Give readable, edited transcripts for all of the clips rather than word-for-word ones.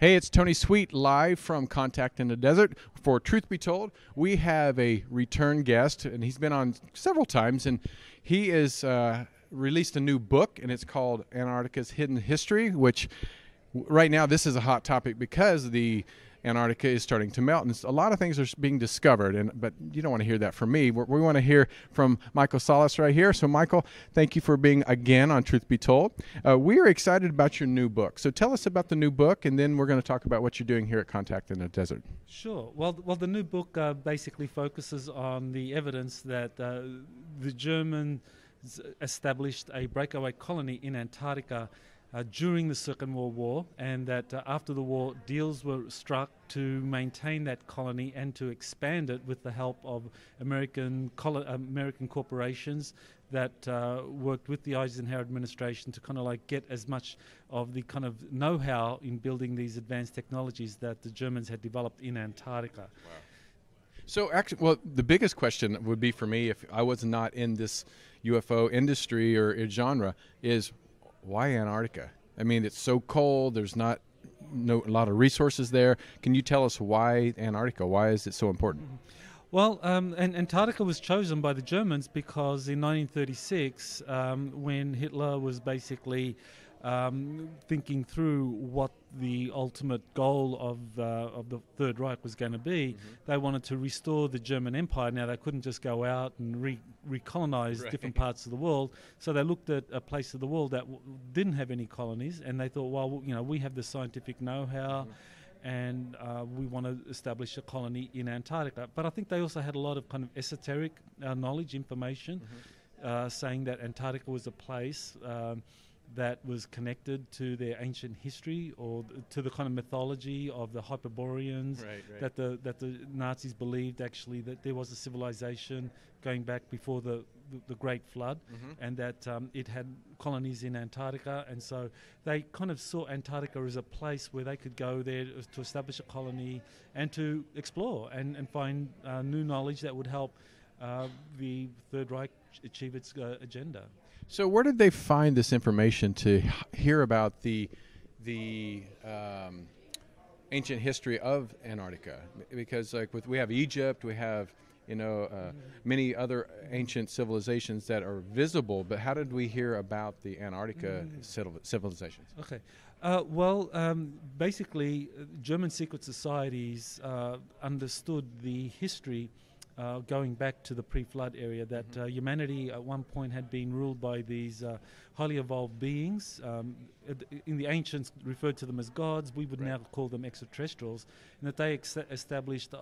Hey, it's Tony Sweet live from Contact in the Desert. For Truth Be Told, we have a return guest, and he's been on several times, and he is released a new book, and it's called Antarctica's Hidden History, which right now this is a hot topic because the Antarctica is starting to melt, and a lot of things are being discovered. But you don't want to hear that from me. We want to hear from Michael Salla right here. So, Michael, thank you for being again on Truth Be Told. We are excited about your new book. So, tell us about the new book, and then we're going to talk about what you're doing here at Contact in the Desert. Sure. Well, the new book basically focuses on the evidence that the Germans established a breakaway colony in Antarctica during the Second World War, and that after the war, deals were struck to maintain that colony and to expand it with the help of American corporations that worked with the Eisenhower administration to kind of like get as much of the kind of know-how in building these advanced technologies that the Germans had developed in Antarctica. Wow. So actually, well, the biggest question would be for me, if I was not in this UFO industry or genre, is why Antarctica? I mean, it's so cold. There's not a lot of resources there. Can you tell us why Antarctica? Why is it so important? Well, and Antarctica was chosen by the Germans because in 1936, when Hitler was basically thinking through what the ultimate goal of the Third Reich was going to be, they wanted to restore the German Empire. Now, they couldn't just go out and recolonize different parts of the world, so they looked at a place of the world that didn't have any colonies, and they thought, well, you know, we have the scientific know-how, and we want to establish a colony in Antarctica. But I think they also had a lot of kind of esoteric knowledge, information, saying that Antarctica was a place that was connected to their ancient history or to the kind of mythology of the Hyperboreans, that the Nazis believed actually that there was a civilization going back before the Great Flood, and that it had colonies in Antarctica, and so they kind of saw Antarctica as a place where they could go there to establish a colony and to explore and find new knowledge that would help the Third Reich achieve its agenda. So where did they find this information to hear about the ancient history of Antarctica? Because like we have Egypt, we have many other ancient civilizations that are visible, but how did we hear about the Antarctica civilizations? Okay. Basically, German secret societies understood the history going back to the pre-flood area, that humanity at one point had been ruled by these highly evolved beings. In the ancients referred to them as gods. We would now call them extraterrestrials, and that they established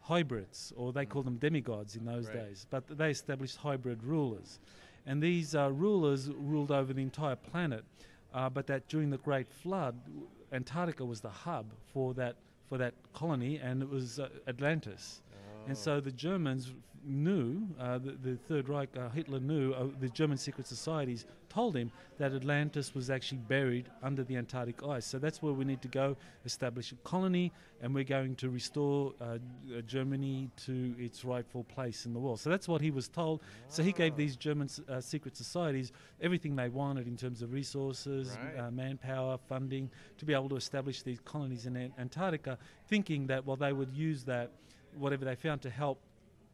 hybrids, or they called them demigods in those days. But they established hybrid rulers, and these rulers ruled over the entire planet. But that during the Great Flood, Antarctica was the hub for that colony, and it was Atlantis. And so the Germans knew, the Third Reich, Hitler knew, the German secret societies told him that Atlantis was actually buried under the Antarctic ice. So that's where we need to go, establish a colony, and we're going to restore Germany to its rightful place in the world. So that's what he was told. So he gave these German secret societies everything they wanted in terms of resources, manpower, funding, to be able to establish these colonies in Antarctica, thinking that, well, they would use that, whatever they found, to help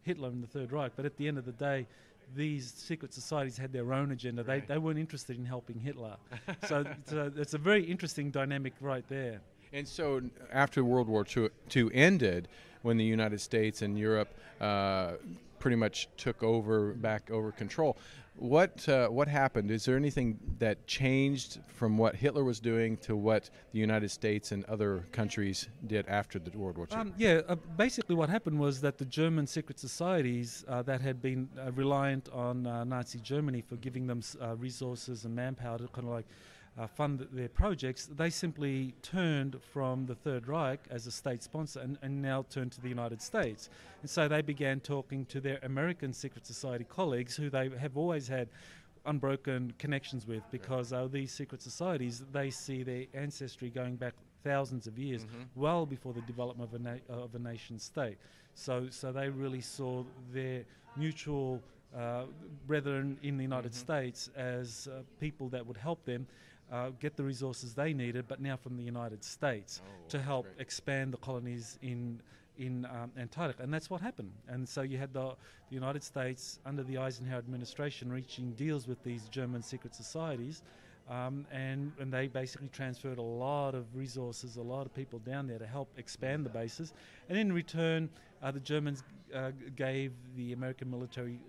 Hitler and the Third Reich. But at the end of the day, these secret societies had their own agenda. They weren't interested in helping Hitler. So it's a very interesting dynamic right there. And so after World War II ended, when the United States and Europe pretty much took back over control, what happened? Is there anything that changed from what Hitler was doing to what the United States and other countries did after the World War II? Basically what happened was that the German secret societies that had been reliant on Nazi Germany for giving them resources and manpower to kind of like fund their projects, they simply turned from the Third Reich as a state sponsor and now turned to the United States. And so they began talking to their American secret society colleagues, who they have always had unbroken connections with, because these secret societies, they see their ancestry going back thousands of years, well before the development of a nation state. So they really saw their mutual brethren in the United States as people that would help them get the resources they needed, but now from the United States to help expand the colonies in Antarctica, and that's what happened. And so you had the United States under the Eisenhower administration reaching deals with these German secret societies, and they basically transferred a lot of resources, a lot of people down there to help expand the bases. And in return, the Germans gave the American military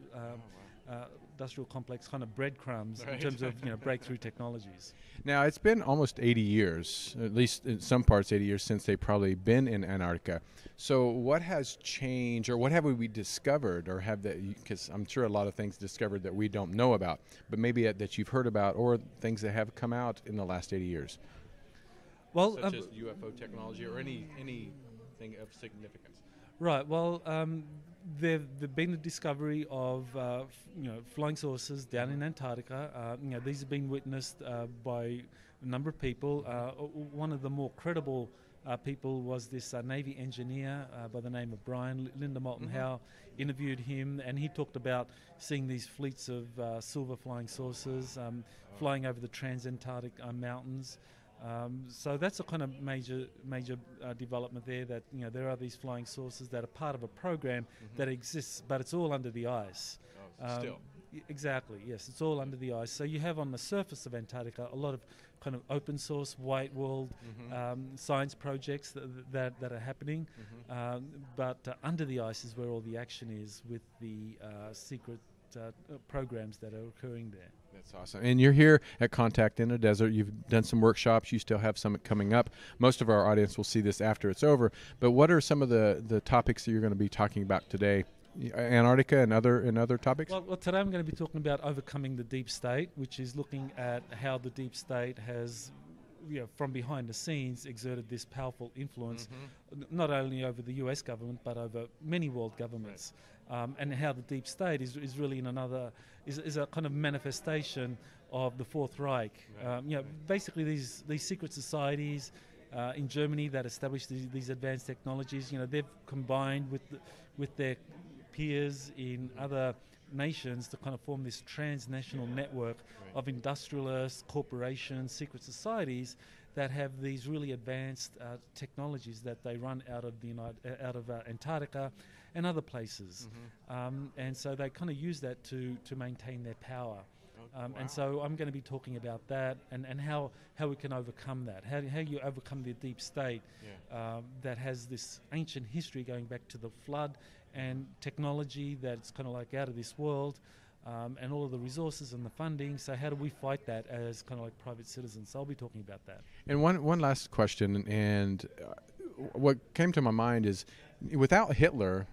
industrial complex kind of breadcrumbs in terms of breakthrough technologies. Now, it's been almost 80 years, at least in some parts 80 years, since they've probably been in Antarctica. So what has changed, or what have we discovered, or have that, because I'm sure a lot of things discovered that we don't know about, but maybe that you've heard about, or things that have come out in the last 80 years? Well, such as UFO technology or anything of significance. Right, well, there've been a discovery of flying saucers down in Antarctica. These have been witnessed by a number of people. One of the more credible people was this Navy engineer by the name of Brian. Linda Moulton Howe interviewed him, and he talked about seeing these fleets of silver flying saucers flying over the transantarctic mountains. So that's a kind of major development there, that there are these flying saucers that are part of a program that exists, but it's all under the ice. Still. Exactly, yes, it's all under the ice. So you have on the surface of Antarctica a lot of kind of open source, white world science projects that are happening, but under the ice is where all the action is with the secret programs that are occurring there. That's awesome. And you're here at Contact in the Desert. You've done some workshops. You still have some coming up. Most of our audience will see this after it's over. But what are some of the topics that you're going to be talking about today? Antarctica and other topics? Well, today I'm going to be talking about overcoming the deep state, which is looking at how the deep state has, from behind the scenes, exerted this powerful influence, not only over the US government, but over many world governments. And how the deep state is really is a kind of manifestation of the Fourth Reich. Basically these secret societies in Germany that established these advanced technologies, they've combined with their peers in other nations to kind of form this transnational network of industrialists, corporations, secret societies that have these really advanced technologies that they run out of Antarctica and other places, and so they kind of use that to maintain their power. And so I'm going to be talking about that and how we can overcome that, how you overcome the deep state that has this ancient history going back to the flood, and technology that's kind of like out of this world, and all of the resources and the funding. So how do we fight that as kind of like private citizens? So I'll be talking about that. And one last question, and what came to my mind is, without Hitler,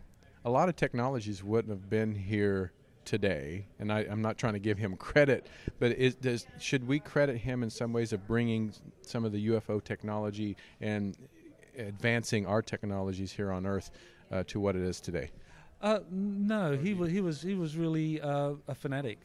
a lot of technologies wouldn't have been here today. And I'm not trying to give him credit, but should we credit him in some ways of bringing some of the UFO technology and advancing our technologies here on Earth to what it is today? No, he was really a fanatic.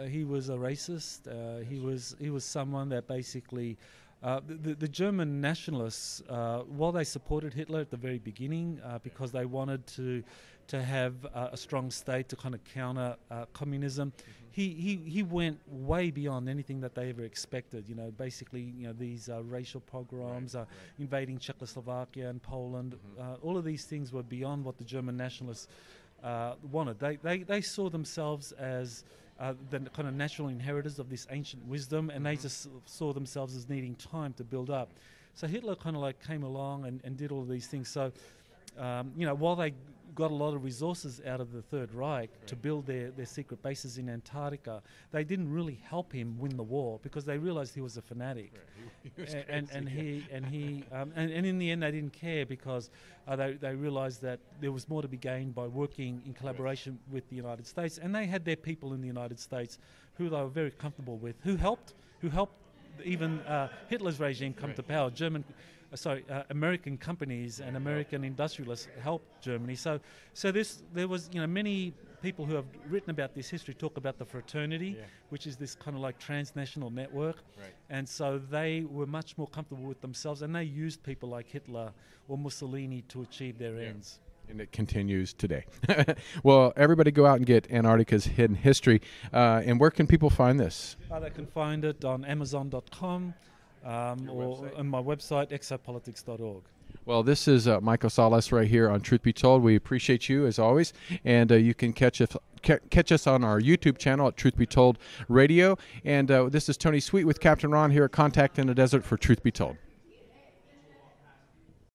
He was a racist. He was someone that basically the German nationalists, while they supported Hitler at the very beginning because they wanted to have a strong state to kind of counter communism, he went way beyond anything that they ever expected. Basically, these racial pogroms, invading Czechoslovakia and Poland, all of these things were beyond what the German nationalists wanted. They saw themselves as the kind of natural inheritors of this ancient wisdom, and they just saw themselves as needing time to build up. So Hitler kind of like came along and did all of these things. So, while they got a lot of resources out of the Third Reich to build their secret bases in Antarctica, they didn't really help him win the war because they realized he was a fanatic. And in the end they didn't care because they realized that there was more to be gained by working in collaboration with the United States, and they had their people in the United States who they were very comfortable with, who helped even Hitler's regime come to power. American companies and American industrialists helped Germany. So there was many people who have written about this history talk about the fraternity, which is this kind of like transnational network, and so they were much more comfortable with themselves, and they used people like Hitler or Mussolini to achieve their ends. And it continues today. Well, everybody go out and get Antarctica's Hidden History. And where can people find this? They can find it on Amazon.com or on my website, exopolitics.org. Well, this is Michael Salas right here on Truth Be Told. We appreciate you as always, and you can catch us on our YouTube channel at Truth Be Told Radio. And this is Tony Sweet with Captain Ron here at Contact in the Desert for Truth Be Told.